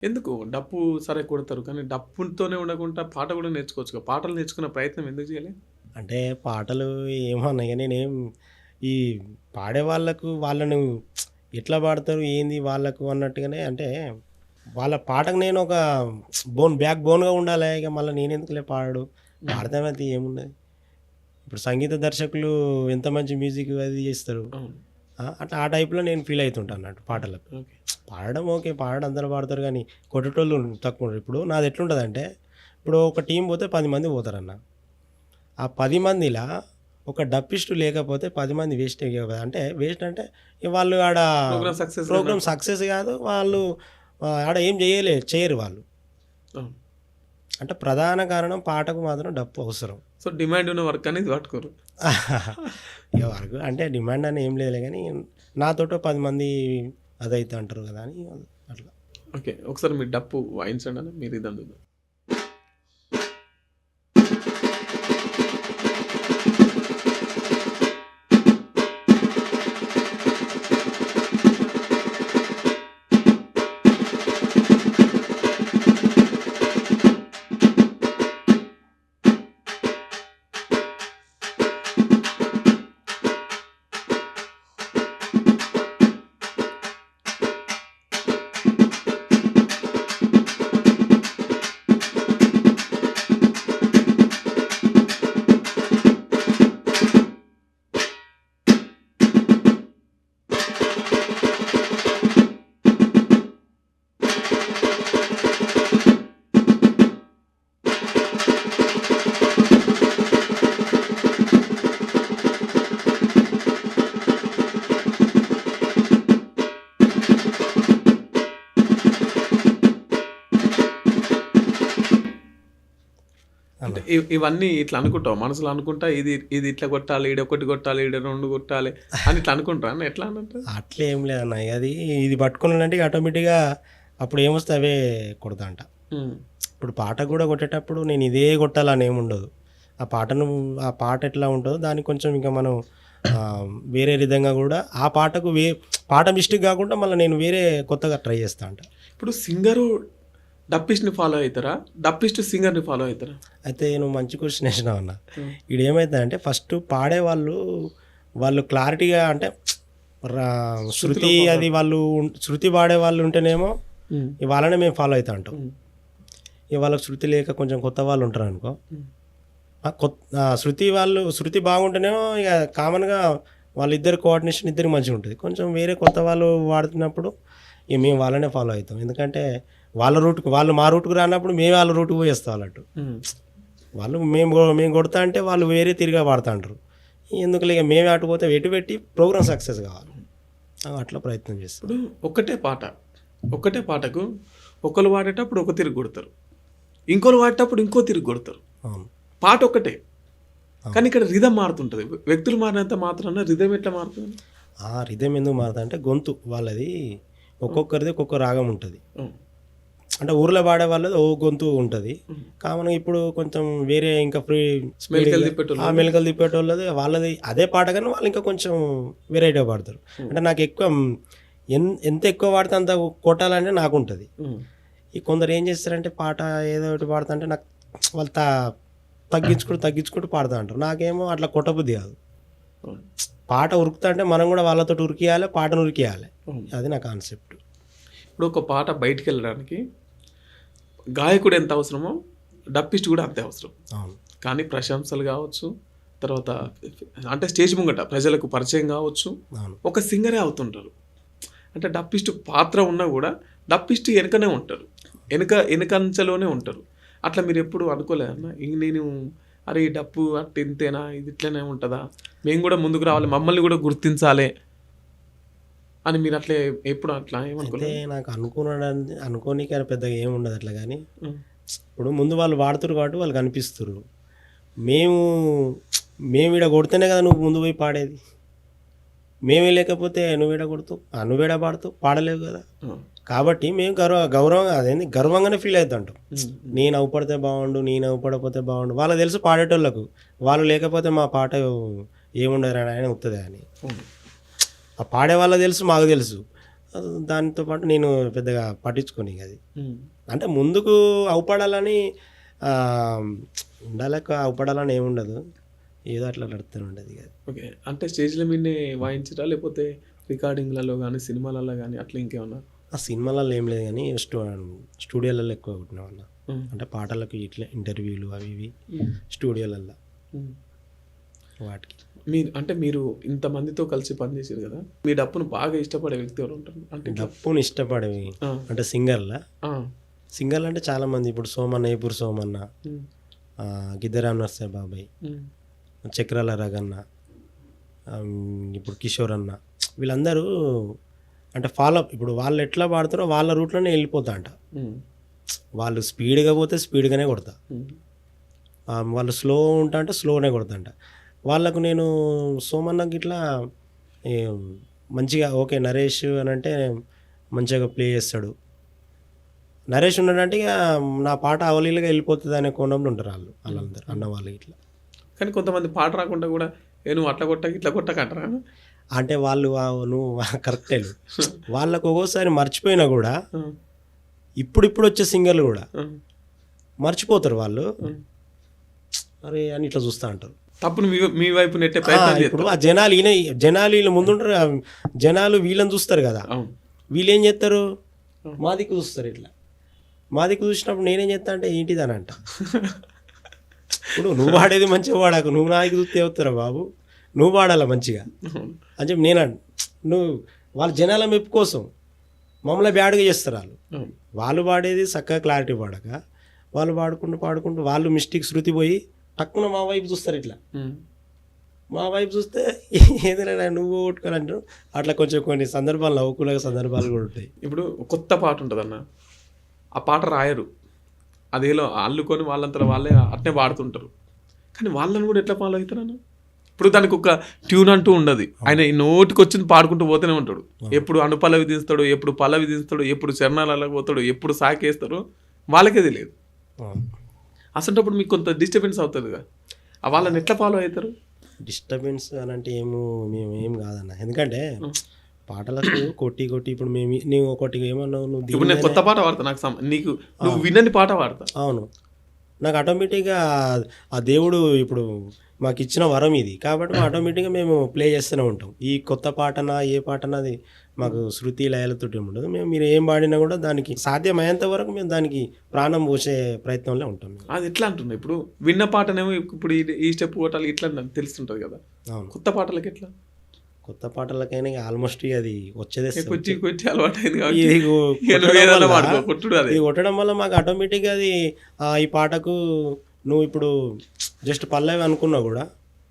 ఎందుకు? డప్పు సరే కొడతారు. కానీ డప్పుతోనే ఉండకుండా పాట గూడా నేర్చుకోవచ్చుగా. పాటలు నేర్చుకునే ప్రయత్నం ఎందుకు జేయలే? అంటే పాటలు ఏమో అన్నాయి గానీ నేనేం ఈ పాడే వాళ్ళకు వాళ్ళను ఎట్లా పాడతారు ఏంది వాళ్ళకు అన్నట్టుగానే అంటే వాళ్ళ పాటకు నేను ఒక బ్యాక్ బోన్‌గా ఉండాలే. ఇక మళ్ళా నేనెందుకులే పాడడు. హ్మ్. పాడతాం అయితే ఏమున్నది. ఇప్పుడు సంగీత దర్శకులు ఎంత మంచి మ్యూజిక్ అది చేస్తారు. అవును. అట్లా ఆ టైప్‌లో నేను ఫీల్ అయితుంటా అన్నట్టు పాటలకు. ఓకే. పాడడం ఓకే. పాడడం అందరూ పాడతారు గానీ కొట్టేటోళ్ళు తక్కువ. ఇప్పుడు నాది ఎట్లుంటదంటే ఇప్పుడు ఒక టీమ్ పోతే 10 మంది పోతారన్న. ఆ 10 మందిలా ఒక డప్పిస్టు లేకపోతే 10 మంది వేస్టే కదా! అంటే వేస్ట్ అంటే ఇగ వాళ్ళు ఆడ ప్రోగ్రామ్ సక్సెస్ ప్రోగ్రామ్ గానట్టు. సక్సెస్ కాదు. వాళ్ళు ఆడ ఏం చేయరు వాళ్ళు. అవును. అంటే ప్రధాన కారణం పాటకు మాత్రం డప్పు అవసరం. సో, డిమాండ్ ఉన్న వర్క్ అనేది పట్టుకోరు. ఇగ వరకు అంటే డిమాండ్ అని ఏం లేదులే గానీ నాతోటి ఓ 10 మంది అదైతే అంటారు కదా! అని అట్లా. ఓకే. ఒకసారి మీ డప్పు వాయించండన్న మీరు ఇదని చూద్దాం. అంటే అన్న. ఇవన్నీ ఇట్లా అనుకుంటావా? మనసులో అనుకుంటా ఇది ఇది ఇట్లా కొట్టాలి, ఈడొకటి కొట్టాలి, ఈడ 2 కొట్టాలి అని ఇట్లా అనుకుంటారా అన్న? ఎట్లా అన్నట్టు? అట్లా ఏం లేదన్న. అది ఇది పట్టుకున్నానంటే ఇగ ఆటోమేటిక్‌గా అప్పుడు ఏమొస్తే అవే కొడతా అంట. హ్మ్. ఇప్పుడు పాట కూడా కొట్టేటప్పుడు నేను ఇదే కొట్టాలని ఏముండదు. ఆ పాట ఎట్లా ఉంటదో దానికి కొంచెం ఇంకా మనం వేరే విధంగా కూడా ఆ పాటకు పాట మిస్టేక్ కాకుండా మళ్ళీ నేను వేరే కొత్తగా ట్రై చేస్తా అంట. ఇప్పుడు సింగరు డప్పిస్ట్‌ని ఫాలో అయితారా? డప్పిస్ట్ సింగర్‌ని ఫాలో అయితారా? అయితే నువ్వు మంచి క్వెషన్ ఏసినావన్న. హ్మ్. ఈడేమైతదంటే ఫస్ట్ పాడేవాళ్ళు వాళ్ళు క్లారిటీగా అంటే రా శృతిలో శృతి ఫాలో అది వాళ్ళు శృతి పాడేవాళ్ళు ఉంటేనేమో హ్మ్. వాళ్ళనే మేము ఫాలో అయితా ఉంటాం. హ్మ్. ఇక వాళ్ళకి శృతి లేక కొంచెం కొత్త వాళ్ళు ఉంటారనుకో, హ్మ్. శృతి బాగుంటేనేమో ఇక కామన్‌గా వాళ్ళిద్దరి కోఆర్డినేషన్ ఇద్దరికి మంచిగుంటది. కొంచెం వేరే కొత్త వాళ్ళు వాడుతున్నప్పుడు ఇక మేము వాళ్ళనే ఫాలో అయితాం. ఎందుకంటే వాళ్ళు మా రూట్‌కి రానప్పుడు మేము వాళ్ళ రూట్‌కి పోయేస్తాం అన్నట్టు. హ్మ్. వాళ్ళు మేము కొడతా అంటే వాళ్ళు వేరే తిరిగా పాడుతా అంటారు. ఎందుకులే ఇక మేమే అటు పోతే ఎటు పెట్టి ప్రోగ్రామ్ సక్సెస్ కావాలి. అట్లా ప్రయత్నం చేస్తాం. ఇప్పుడు ఒక్కటే పాట. ఒక్కటే పాటకు ఒకళ్ళు పాడేటప్పుడు ఒక తిరుగు కొడతారు. ఇంకోళ్ళు పాడేటప్పుడు ఇంకో తిరుగు కొడతారు. అవును. పాట ఒక్కటే. అవును. కానీ ఇక్కడ రిథమ్ మారుతుంటది. వ్యక్తులు మారినంత మాత్రాన రిథమ్ ఎట్లా మారుతుంది? ఆ రిథమ్ ఎందుకు మారుతదంటే గొంతు వాళ్ళది ఒక్కొక్కరిది ఒక్కొక్క రాగం ఉంటది. హ్మ్. అంటే ఊర్లో పాడే వాళ్ళది ఓ గొంతు ఉంటది. హ్మ్. కామన్‌గా ఇప్పుడు కొంచెం వేరే ఇంకా మెలికలు స్పీడ్‌గా తిప్పేటోళ్ళు. మెలికలు తిప్పేటోళ్ళది వాళ్ళది అదే పాట గాని వాళ్ళు ఇంకా కొంచెం వెరైటీగా పాడతారు. హ్మ్. అంటే నాకు ఎక్కువ ఎంత ఎక్కువ పాడితే అంత కొట్టాలని నాకుంటది. హ్మ్. ఈ కొందరు ఏం చేస్తారంటే పాట ఏదో ఒకటి పాడుతుంటే నాకు వాళ్ళు తగ్గించుకుంటూ పాడుతా అంటారు. నాకేమో అట్లా కొట్టబుద్ధి కాదు. అవును. పాట ఉరుకుతాంటే మనం కూడా వాళ్ళతోటి ఉరికియాలే, పాటను ఉరికియాలే. అవును. అది నా కాన్సెప్ట్. ఇప్పుడు ఒక పాట బయటికెళ్ళడానికి గాయకుడు ఎంత అవసరమో డప్పిస్ట్ కూడా అంతే అవసరం. అవును. కానీ ప్రశంసలు కావచ్చు, తర్వాత అంటే స్టేజ్ ముంగట ప్రజలకు పరిచయం కావచ్చు, అవును. ఒక సింగరే అవుతుంటారు. అంటే డప్పిస్ట్ పాత్ర ఉన్నా కూడా డప్పిస్ట్ వెనకనే ఉంటారు. ఎనకంచెలోనే ఉంటారు. అట్లా మీరు ఎప్పుడు అనుకోలేదన్నా? నేను అరే ఈ డప్పు అట్ట ఇంతేనా? ఇది ఇట్లనే ఉంటదా? మేము కూడా ముందుకు రావాలి. మమ్మల్ని కూడా గుర్తించాలే అని మీరు అట్లే ఎప్పుడు అట్లా అయితే ఏమనుకోలేదా? నాకు అనుకోనీకి అని పెద్దగా ఏముండదు అట్లా గానీ, హ్మ్. ఇప్పుడు ముందు వాళ్ళు వాడుతుర్రు కాబట్టి వాళ్ళు కనిపిస్తుర్రు. మేము మేమీడ కొడితేనే కదా నువ్వు ముందు పోయి పాడేది. మేమే లేకపోతే నువ్వేడ కొడతావు? నువ్వేడ పాడతావు? పాడలేవు కదా! ఆ! కాబట్టి మేము గౌరవంగా అదేంది గర్వంగానే ఫీల్ అయిద్దంటాం. హ్మ్. హ్మ్. నేను అవుపడితే బాగుండు, నేను అవుపడకపోతే బాగుండు. వాళ్ళకి తెలుసు పాడేటోళ్ళకు. వాళ్ళు లేకపోతే మా పాట ఏముండదురా నాయన ఉత్తదే అని. అవును. ఆ పాడే వాళ్ళకి తెలుసు, మాకు తెలుసు. దానితో పాటు నేను పెద్దగా పట్టించుకోని అది. ఉమ్. అంటే ముందుకు అవుపడాలని ఉండాలక అవుపడాలని ఏముండదు, ఏదో అట్లా నడుస్తూనే ఉండదు ఇక. ఓకే, అంటే స్టేజ్ల మీదనే వాయించరా లేకపోతే రికార్డింగ్లలో కానీ సినిమాలలో కానీ అట్లా ఇంకేమన్నా? ఆ సినిమాలలో ఏం లేదు కానీ స్టూడియోలలో ఎక్కువ కొట్టినా అన్న. ఉమ్. అంటే పాటలకు ఇట్లా ఇంటర్వ్యూలు అవి ఇవి ఉమ్. స్టూడియోలలో ఉమ్. వాటికి. మీరు ఇంతమందితో కలిసి పనిచేసారు కదా, మీ డప్పును బాగా ఇష్టపడే వ్యక్తి ఎవరు ఉంటారు అంటే ఇట్లా? డప్పుని ఇష్టపడేవి ఆ. అంటే సింగర్లా. ఆ. సింగర్లు అంటే చాలామంది, ఇప్పుడు సోమన్న, ఏపూరు సోమన్న, ఉమ్. గిద్దరామ్ నర్సే బాబాయ్, ఉమ్. చక్రాల రగన్న, ఇప్పుడు కిషోర్ అన్న, వీళ్ళందరూ అంటే ఫాలో, ఇప్పుడు వాళ్ళు ఎట్లా పాడుతారో వాళ్ళ రూట్లోనే వెళ్ళిపోతా అంట. ఉమ్. వాళ్ళు స్పీడ్గా పోతే స్పీడ్గానే కొడతా, ఉమ్. వాళ్ళు స్లో ఉంటా అంటే స్లోనే కొడతాంట. వాళ్ళకు నేను సోమన్నకి ఇట్లా మంచిగా ఓకే నరేష్ అని అంటే మంచిగా ప్లే చేస్తాడు, నరేష్ ఉన్నాడంటే ఇక నా పాట అవలీలుగా వెళ్ళిపోతుంది అనే కోణంలో ఉంటారు వాళ్ళందరూ అన్నవాళ్ళు ఇట్లా. కానీ కొంతమంది పాట రాకుండా కూడా నువ్వు అట్లా కొట్టక ఇట్లా కొట్టక అంటారా? అంటే వాళ్ళు నువ్వు కరెక్టే, వాళ్ళకు ఒక్కోసారి మర్చిపోయినా కూడా ఇప్పుడు వచ్చే సింగర్లు కూడా మర్చిపోతారు వాళ్ళు, అరే అని ఇట్లా చూస్తూ అంటారు. తప్పును మీ వైపు నెట్టే ప్రయత్నం ఇప్పుడు ఆ జనాలు వీళ్ళు ముందుంటారు, జనాలు వీళ్ళని చూస్తారు కదా, అవును. వీళ్ళు ఏం చేస్తారు మా దిక్కు చూస్తారు. ఇట్లా మా దిక్కు చూసినప్పుడు నేనేం చేస్తా అంటే ఏంటిది అని అంట. ఇప్పుడు నువ్వు వాడేది మంచిగా వాడాకు, నువ్వు నా దిక్కు చూస్తే అవుతారా బాబు, నువ్వు వాడాలా మంచిగా అని చెప్పి నేను నువ్వు వాళ్ళ జనాల మెప్పు కోసం మమ్మల్ని బ్యాడ్గా చేస్తారు. వాళ్ళు వాడేది చక్కగా క్లారిటీ పాడక వాళ్ళు పాడుకుంటూ వాళ్ళు మిస్టేక్ శృతి పోయి టక్కున మా వైపు చూస్తారు. ఇట్లా మా వైపు చూస్తే ఏదైనా నువ్వు కొట్టుకోవాలంటారు. అట్లా కొంచెం కొన్ని సందర్భాలు నవ్వుకునే సందర్భాలు కూడా ఉంటాయి. ఇప్పుడు కొత్త పాట ఉంటుంది అన్న, ఆ పాట రాయరు, అదేలో అల్లుకొని వాళ్ళంతా వాళ్ళే అట్నే పాడుతుంటారు. కానీ వాళ్ళని కూడా ఎట్లా ఫాలో అవుతారన్న? ఇప్పుడు దానికి ఒక ట్యూన్ అంటూ ఉండదు, ఆయన నోటికి వచ్చింది పాడుకుంటూ పోతూనే ఉంటాడు. ఎప్పుడు అనుపల్లవి తీస్తాడు, ఎప్పుడు పల్లవి తీస్తాడు, ఎప్పుడు చరణాలకు పోతాడు, ఎప్పుడు సాకేస్తాడు, వాళ్ళకే తెలియదు. అసలు మీకు కొంత డిస్టర్బెన్స్ అవుతుంది కదా, వాళ్ళని ఎట్లా ఫాలో అవుతారు? డిస్టర్బెన్స్ అని అంటే మేము ఏం కాదన్న, ఎందుకంటే పాటలకు కొట్టి ఇప్పుడు నీవు ఒకటి ఏమన్నావు, ఇప్పుడు నేను కొత్త పాట పాడతా, నాకు నీకు నువ్వు వినని పాట పాడతా. అవును, నాకు ఆటోమేటిక్గా ఆ దేవుడు ఇప్పుడు మాకు ఇచ్చిన వరం ఇది కాబట్టి ఆటోమేటిక్గా మేము ప్లే చేస్తూనే ఉంటాం. ఈ కొత్త పాటనా ఏ పాటనా అది మాకు శృతి లయాలతో ఉండదు. మీరు ఏం పాడినా కూడా దానికి సాధ్యమయ్యేంత వరకు మేము దానికి ప్రాణం పోసే ప్రయత్నంలో ఉంటాం. అది ఎట్లా అంటున్నా, ఇప్పుడు విన్న పాటనేమో ఇప్పుడు ఈ స్టెప్ కొట్టాలి ఇట్లా తెలుస్తుంటుంది కదా. అవును, కొత్త పాటలకి ఎట్లా? కొత్త పాటలకైనా ఆల్మోస్ట్ అది వచ్చేదే కొట్టడం వల్ల మాకు ఆటోమేటిక్గా అది ఈ పాటకు నువ్వు ఇప్పుడు జస్ట్ పల్లవి అనుకున్నా కూడా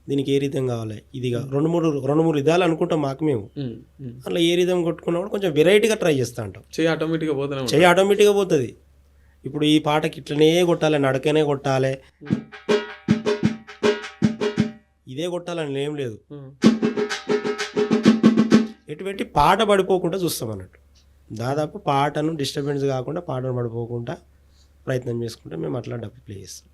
దీనికి ఏ రీతం కావాలి, ఇదిగా రెండు మూడు విధాలు అనుకుంటాం మాకు మేము. అట్లా ఏ రీతం కొట్టుకున్నా కూడా కొంచెం వెరైటీగా ట్రై చేస్తా ఉంటాం. చెయ్యి ఆటోమేటిక్గా పోతుంది. ఇప్పుడు ఈ పాటకి ఇట్లనే కొట్టాలి, నడకనే కొట్టాలి, ఇదే కొట్టాలని ఏం లేదు. ఎటువంటి పాట పడిపోకుండా చూస్తాం అన్నట్టు. దాదాపు పాటను డిస్టర్బెన్స్ కాకుండా పాటను పడిపోకుండా ప్రయత్నం చేసుకుంటే మేము అట్లా డబ్బు ప్లే చేస్తాం.